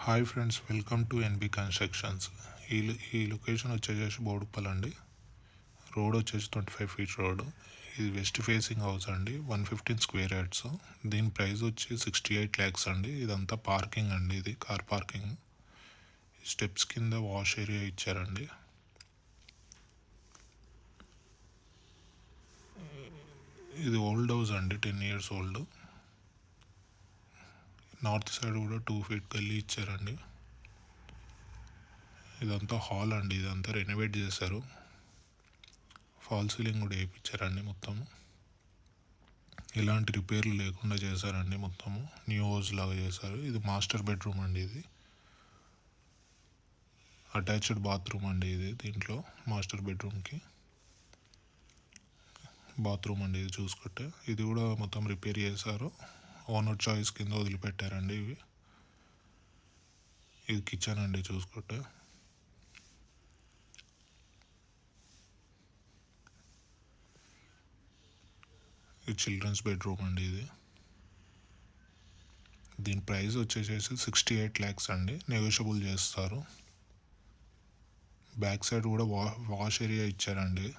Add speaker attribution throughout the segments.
Speaker 1: Hi friends, welcome to NB constructions. ఈ location వచ్చేసి బోడుప్పల్ అండి. రోడ్ వచ్చేసి 25 ఫీట్ రోడ్. ఇది వెస్ట్ ఫేసింగ్ హౌస్ అండి, 115 స్క్వేర్ యార్డ్స్. దీని ప్రైస్ వచ్చి 68 ల్యాక్స్ అండి. ఇదంతా పార్కింగ్ అండి, ఇది కార్ పార్కింగ్. స్టెప్స్ కింద వాష్ ఏరియా ఇచ్చారండి. ఇది ఓల్డ్ హౌస్ అండి, 10 years ఓల్డ్. నార్త్ సైడ్ కూడా 2 feet గల్లీ ఇచ్చారండి. ఇదంతా హాల్ అండి, ఇదంతా రెనోవేట్ చేశారు. ఫాల్ సీలింగ్ కూడా వేయించారండి. మొత్తము ఎలాంటి రిపేర్లు లేకుండా చేశారండి. మొత్తము న్యూ హౌస్ లాగా చేశారు. ఇది మాస్టర్ బెడ్రూమ్ అండి. ఇది అటాచ్డ్ బాత్రూమ్ అండి. ఇది దీంట్లో మాస్టర్ బెడ్రూమ్కి బాత్రూమ్ అండి. ఇది చూసుకుంటే ఇది కూడా మొత్తం రిపేర్ చేశారు. ఓనర్ చాయిస్ కింద వదిలిపెట్టారండి. ఇది కిచెన్ అండి. చూసుకుంటే ఇది చిల్డ్రన్స్ బెడ్రూమ్ అండి. ఇది దీని ప్రైస్ వచ్చేసి 68 ల్యాక్స్ అండి. నెగోషియబుల్ చేస్తారు. బ్యాక్ సైడ్ కూడా వాష్ ఏరియా ఇచ్చారండి.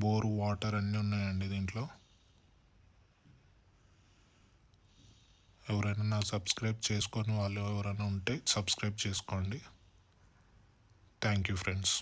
Speaker 1: బోర్ వాటర్ అన్నీ ఉన్నాయండి దీంట్లో. ఎవరైనా నాకు సబ్స్క్రైబ్ చేసుకొని వాళ్ళు ఎవరైనా ఉంటే సబ్స్క్రైబ్ చేసుకోండి. Thank you friends.